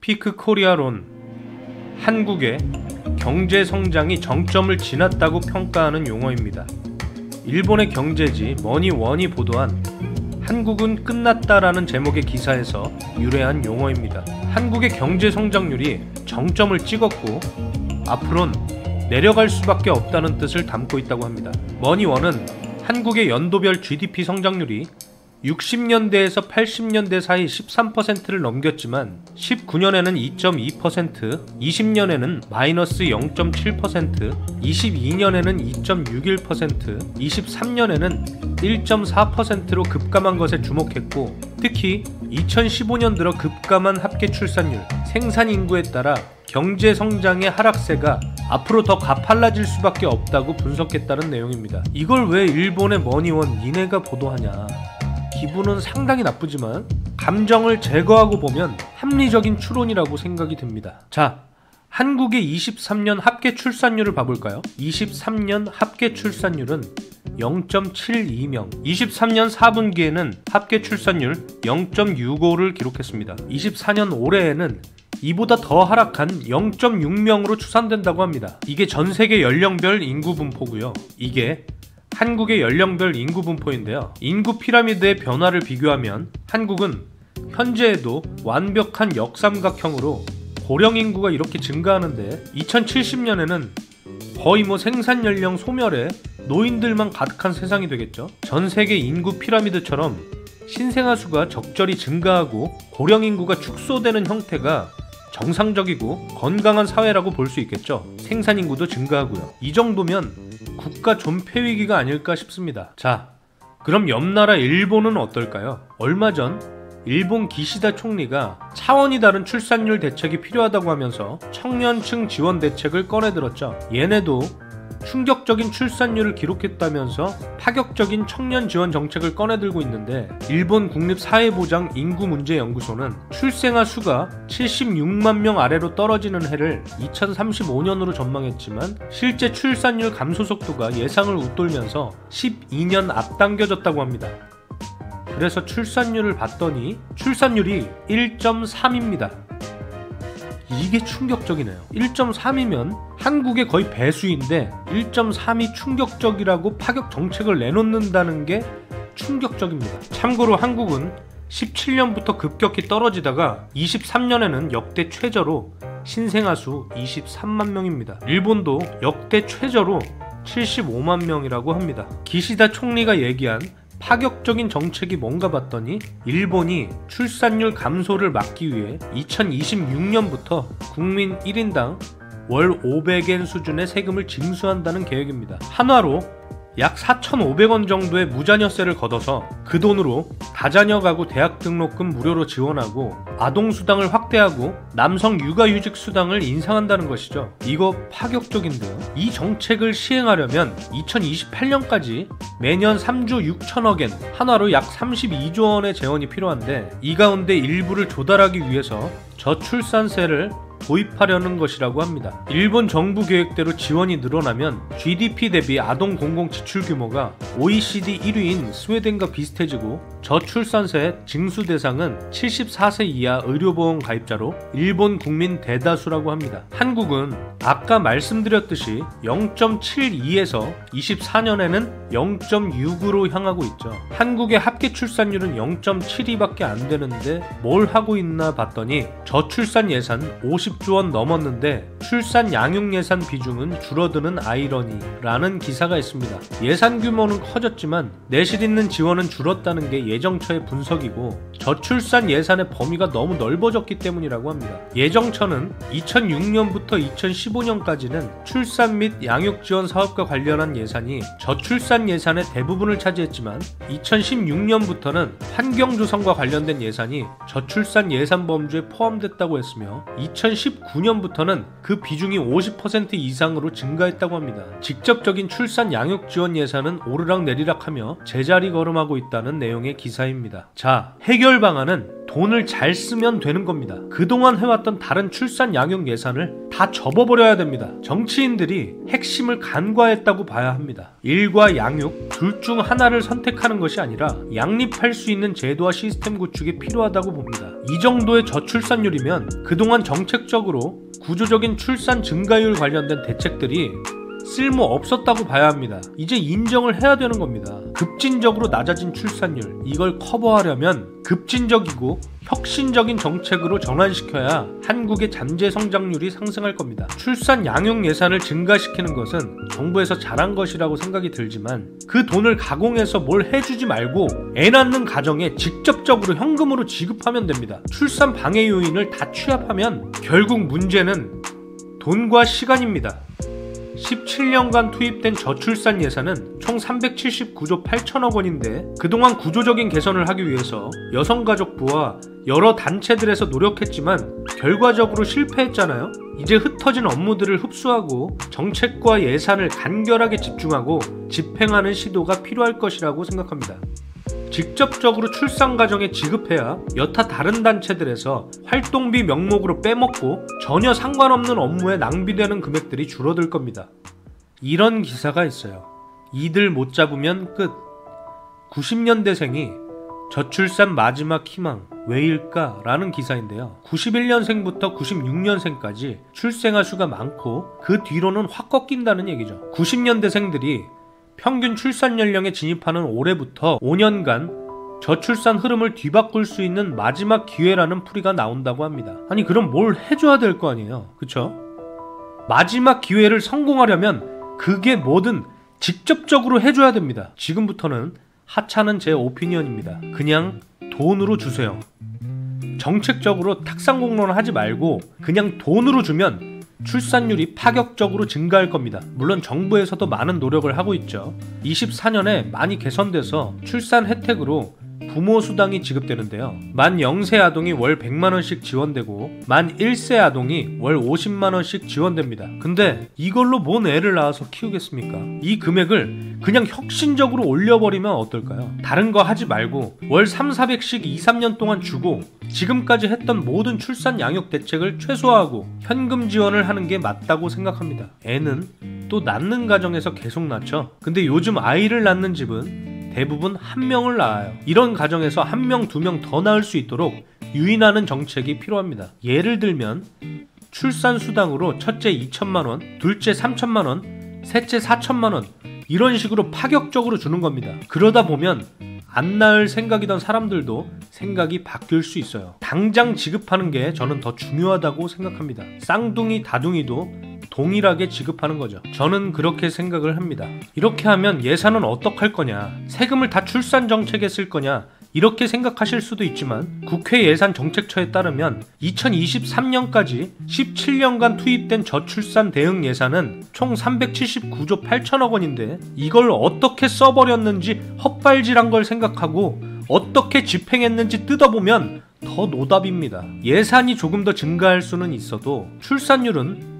스피크코리아론 한국의 경제 성장이 정점을 지났다고 평가하는 용어입니다. 일본의 경제지 머니원이 보도한 한국은 끝났다라는 제목의 기사에서 유래한 용어입니다. 한국의 경제 성장률이 정점을 찍었고 앞으론 내려갈 수밖에 없다는 뜻을 담고 있다고 합니다. 머니원은 한국의 연도별 GDP 성장률이 60년대에서 80년대 사이 13%를 넘겼지만 19년에는 2.2%, 20년에는 마이너스 0.7%, 22년에는 2.61%, 23년에는 1.4%로 급감한 것에 주목했고, 특히 2015년 들어 급감한 합계 출산율, 생산 인구에 따라 경제 성장의 하락세가 앞으로 더 가팔라질 수밖에 없다고 분석했다는 내용입니다. 이걸 왜 일본의 머니원 니네가 보도하냐. 기분은 상당히 나쁘지만 감정을 제거하고 보면 합리적인 추론이라고 생각이 듭니다. 자, 한국의 23년 합계 출산율을 봐볼까요? 23년 합계 출산율은 0.72명, 23년 4분기에는 합계 출산율 0.65를 기록했습니다. 24년 올해에는 이보다 더 하락한 0.6명으로 추산된다고 합니다. 이게 전세계 연령별 인구 분포고요. 이게 한국의 연령별 인구 분포인데요. 인구 피라미드의 변화를 비교하면 한국은 현재에도 완벽한 역삼각형으로 고령 인구가 이렇게 증가하는데 2070년에는 거의 생산 연령 소멸에 노인들만 가득한 세상이 되겠죠. 전 세계 인구 피라미드처럼 신생아 수가 적절히 증가하고 고령 인구가 축소되는 형태가 정상적이고 건강한 사회라고 볼 수 있겠죠. 생산 인구도 증가하고요. 이 정도면 국가 존폐 위기가 아닐까 싶습니다. 자, 그럼 옆나라 일본은 어떨까요? 얼마 전 일본 기시다 총리가 차원이 다른 출산율 대책이 필요하다고 하면서 청년층 지원 대책을 꺼내들었죠. 얘네도 충격적인 출산율을 기록했다면서 파격적인 청년 지원 정책을 꺼내들고 있는데, 일본 국립사회보장 인구문제연구소는 출생아 수가 76만 명 아래로 떨어지는 해를 2035년으로 전망했지만 실제 출산율 감소 속도가 예상을 웃돌면서 12년 앞당겨졌다고 합니다. 그래서 출산율을 봤더니 출산율이 1.3입니다. 이게 충격적이네요. 1.3이면 한국의 거의 배수인데 1.3이 충격적이라고 파격 정책을 내놓는다는 게 충격적입니다. 참고로 한국은 17년부터 급격히 떨어지다가 23년에는 역대 최저로 신생아 수 23만 명입니다. 일본도 역대 최저로 75만 명이라고 합니다. 기시다 총리가 얘기한 파격적인 정책이 뭔가 봤더니 일본이 출산율 감소를 막기 위해 2026년부터 국민 1인당 월 500엔 수준의 세금을 징수한다는 계획입니다. 한화로 약 4,500원 정도의 무자녀세를 걷어서 그 돈으로 다자녀 가구 대학 등록금 무료로 지원하고 아동수당을 확대하고 남성 육아휴직 수당을 인상한다는 것이죠. 이거 파격적인데요. 이 정책을 시행하려면 2028년까지 매년 3조 6천억엔, 한화로 약 32조 원의 재원이 필요한데, 이 가운데 일부를 조달하기 위해서 저출산세를 도입하려는 것이라고 합니다. 일본 정부 계획대로 지원이 늘어나면 GDP 대비 아동 공공 지출 규모가 OECD 1위인 스웨덴과 비슷해지고, 저출산세 징수 대상은 74세 이하 의료보험 가입자로 일본 국민 대다수라고 합니다. 한국은 아까 말씀드렸듯이 0.72에서 24년에는 0.6으로 향하고 있죠. 한국의 합계 출산율은 0.72밖에 안 되는데 뭘 하고 있나 봤더니 저출산 예산 50조 원 넘었는데 출산 양육 예산 비중은 줄어드는 아이러니라는 기사가 있습니다. 예산 규모는 커졌지만 내실 있는 지원은 줄었다는 게 예정처의 분석이고, 저출산 예산의 범위가 너무 넓어졌기 때문이라고 합니다. 예정처는 2006년부터 2015년까지는 출산 및 양육 지원 사업과 관련한 예산이 저출산 예산의 대부분을 차지했지만 2016년부터는 환경 조성과 관련된 예산이 저출산 예산 범주에 포함됐다고 했으며 2019년부터는 그 비중이 50% 이상으로 증가했다고 합니다. 직접적인 출산 양육 지원 예산은 오르락내리락하며 제자리 걸음하고 있다는 내용의 기사입니다. 자, 해결 방안은 돈을 잘 쓰면 되는 겁니다. 그동안 해왔던 다른 출산 양육 예산을 다 접어버려야 됩니다. 정치인들이 핵심을 간과했다고 봐야 합니다. 일과 양육 둘 중 하나를 선택하는 것이 아니라 양립할 수 있는 제도와 시스템 구축이 필요하다고 봅니다. 이 정도의 저출산율이면 그동안 정책적으로 구조적인 출산 증가율 관련된 대책들이 쓸모 없었다고 봐야 합니다. 이제 인정을 해야 되는 겁니다. 급진적으로 낮아진 출산율, 이걸 커버하려면 급진적이고 혁신적인 정책으로 전환시켜야 한국의 잠재 성장률이 상승할 겁니다. 출산 양육 예산을 증가시키는 것은 정부에서 잘한 것이라고 생각이 들지만 그 돈을 가공해서 뭘 해주지 말고 애 낳는 가정에 직접적으로 현금으로 지급하면 됩니다. 출산 방해 요인을 다 취합하면 결국 문제는 돈과 시간입니다. 17년간 투입된 저출산 예산은 총 379조 8천억 원인데 그동안 구조적인 개선을 하기 위해서 여성가족부와 여러 단체들에서 노력했지만 결과적으로 실패했잖아요. 이제 흩어진 업무들을 흡수하고 정책과 예산을 간결하게 집중하고 집행하는 시도가 필요할 것이라고 생각합니다. 직접적으로 출산 가정에 지급해야 여타 다른 단체들에서 활동비 명목으로 빼먹고 전혀 상관없는 업무에 낭비되는 금액들이 줄어들 겁니다. 이런 기사가 있어요. 이들 못 잡으면 끝. 90년대생이 저출산 마지막 희망 왜일까? 라는 기사인데요. 91년생부터 96년생까지 출생아 수가 많고 그 뒤로는 확 꺾인다는 얘기죠. 90년대생들이 평균 출산 연령에 진입하는 올해부터 5년간 저출산 흐름을 뒤바꿀 수 있는 마지막 기회라는 풀이가 나온다고 합니다. 아니 그럼 뭘 해줘야 될 거 아니에요. 그쵸? 마지막 기회를 성공하려면 그게 뭐든 직접적으로 해줘야 됩니다. 지금부터는 하찮은 제 오피니언입니다. 그냥 돈으로 주세요. 정책적으로 탁상공론을 하지 말고 그냥 돈으로 주면 출산율이 파격적으로 증가할 겁니다. 물론 정부에서도 많은 노력을 하고 있죠. 24년에 많이 개선돼서 출산 혜택으로 부모 수당이 지급되는데요. 만 0세 아동이 월 100만원씩 지원되고 만 1세 아동이 월 50만원씩 지원됩니다. 근데 이걸로 뭔 애를 낳아서 키우겠습니까? 이 금액을 그냥 혁신적으로 올려버리면 어떨까요? 다른 거 하지 말고 월 3,400씩 2-3년 동안 주고 지금까지 했던 모든 출산 양육 대책을 최소화하고 현금 지원을 하는 게 맞다고 생각합니다. 애는 또 낳는 가정에서 계속 낳죠. 근데 요즘 아이를 낳는 집은 대부분 한 명을 낳아요. 이런 가정에서 한 명, 두 명 더 낳을 수 있도록 유인하는 정책이 필요합니다. 예를 들면 출산 수당으로 첫째 2천만원, 둘째 3천만원, 셋째 4천만원 이런 식으로 파격적으로 주는 겁니다. 그러다 보면 안 낳을 생각이던 사람들도 생각이 바뀔 수 있어요. 당장 지급하는 게 저는 더 중요하다고 생각합니다. 쌍둥이, 다둥이도 동일하게 지급하는 거죠. 저는 그렇게 생각을 합니다. 이렇게 하면 예산은 어떡할 거냐? 세금을 다 출산 정책에 쓸 거냐? 이렇게 생각하실 수도 있지만 국회 예산정책처에 따르면 2023년까지 17년간 투입된 저출산 대응 예산은 총 379조 8천억 원인데 이걸 어떻게 써버렸는지 헛발질한 걸 생각하고 어떻게 집행했는지 뜯어보면 더 노답입니다. 예산이 조금 더 증가할 수는 있어도 출산율은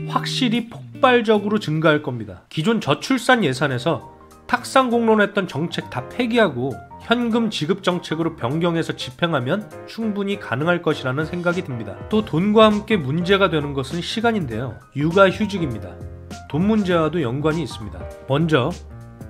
확실히 폭발적으로 증가할 겁니다. 기존 저출산 예산에서 탁상공론했던 정책 다 폐기하고 현금 지급 정책으로 변경해서 집행하면 충분히 가능할 것이라는 생각이 듭니다. 또 돈과 함께 문제가 되는 것은 시간인데요. 육아휴직입니다. 돈 문제와도 연관이 있습니다. 먼저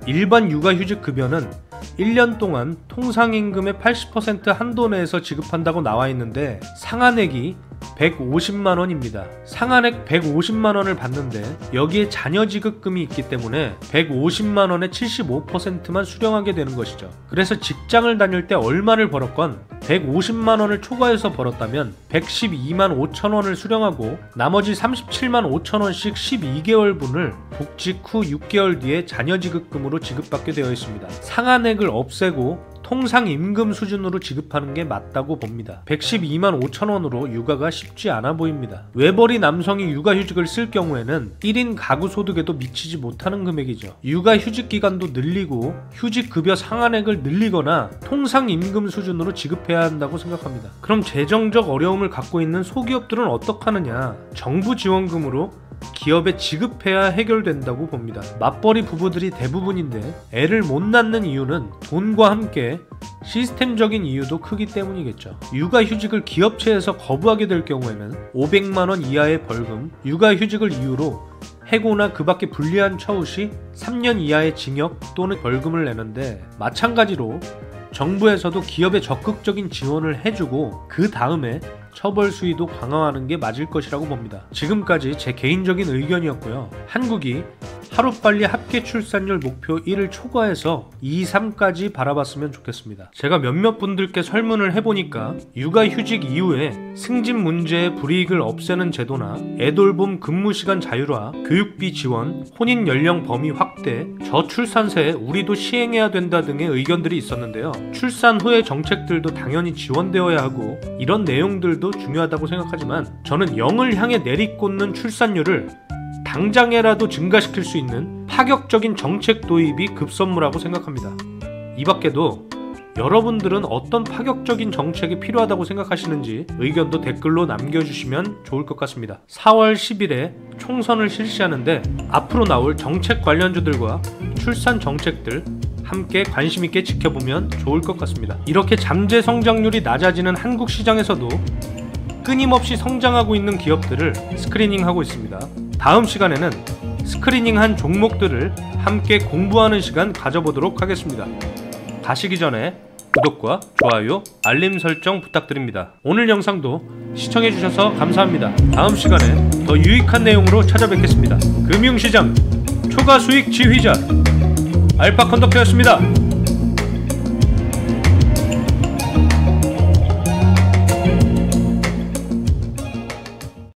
일반 육아휴직 급여는 1년 동안 통상임금의 80% 한도 내에서 지급한다고 나와 있는데 상한액이 150만원입니다. 상한액 150만원을 받는데 여기에 자녀 지급금이 있기 때문에 150만원의 75%만 수령하게 되는 것이죠. 그래서 직장을 다닐 때 얼마를 벌었건 150만원을 초과해서 벌었다면 112만 5천원을 수령하고 나머지 37만 5천원씩 12개월분을 복직 후 6개월 뒤에 자녀 지급금으로 지급받게 되어 있습니다. 상한액을 없애고 통상 임금 수준으로 지급하는 게 맞다고 봅니다. 112만 5천원으로 육아가 쉽지 않아 보입니다. 외벌이 남성이 육아휴직을 쓸 경우에는 1인 가구 소득에도 미치지 못하는 금액이죠. 육아휴직 기간도 늘리고 휴직급여 상한액을 늘리거나 통상 임금 수준으로 지급해야 한다고 생각합니다. 그럼 재정적 어려움을 갖고 있는 소기업들은 어떡하느냐? 정부 지원금으로 기업에 지급해야 해결된다고 봅니다. 맞벌이 부부들이 대부분인데 애를 못 낳는 이유는 돈과 함께 시스템적인 이유도 크기 때문이겠죠. 육아휴직을 기업체에서 거부하게 될 경우에는 500만원 이하의 벌금, 육아휴직을 이유로 해고나 그 밖에 불리한 처우 시 3년 이하의 징역 또는 벌금을 내는데, 마찬가지로 정부에서도 기업에 적극적인 지원을 해주고 그 다음에 처벌 수위도 강화하는 게 맞을 것이라고 봅니다. 지금까지 제 개인적인 의견이었고요. 한국이 하루빨리 합계 출산율 목표 1을 초과해서 2, 3까지 바라봤으면 좋겠습니다. 제가 몇몇 분들께 설문을 해보니까 육아휴직 이후에 승진 문제의 불이익을 없애는 제도나 애돌봄 근무시간 자율화, 교육비 지원, 혼인 연령 범위 확대, 저출산세에 우리도 시행해야 된다 등의 의견들이 있었는데요. 출산 후의 정책들도 당연히 지원되어야 하고 이런 내용들도 중요하다고 생각하지만, 저는 0을 향해 내리꽂는 출산율을 당장에라도 증가시킬 수 있는 파격적인 정책 도입이 급선무라고 생각합니다. 이 밖에도 여러분들은 어떤 파격적인 정책이 필요하다고 생각하시는지 의견도 댓글로 남겨주시면 좋을 것 같습니다. 4월 10일에 총선을 실시하는데 앞으로 나올 정책 관련주들과 출산 정책들 함께 관심있게 지켜보면 좋을 것 같습니다. 이렇게 잠재 성장률이 낮아지는 한국 시장에서도 끊임없이 성장하고 있는 기업들을 스크리닝하고 있습니다. 다음 시간에는 스크리닝한 종목들을 함께 공부하는 시간 가져보도록 하겠습니다. 가시기 전에 구독과 좋아요, 알림 설정 부탁드립니다. 오늘 영상도 시청해주셔서 감사합니다. 다음 시간에 더 유익한 내용으로 찾아뵙겠습니다. 금융시장 초과수익 지휘자 알파 컨덕터였습니다.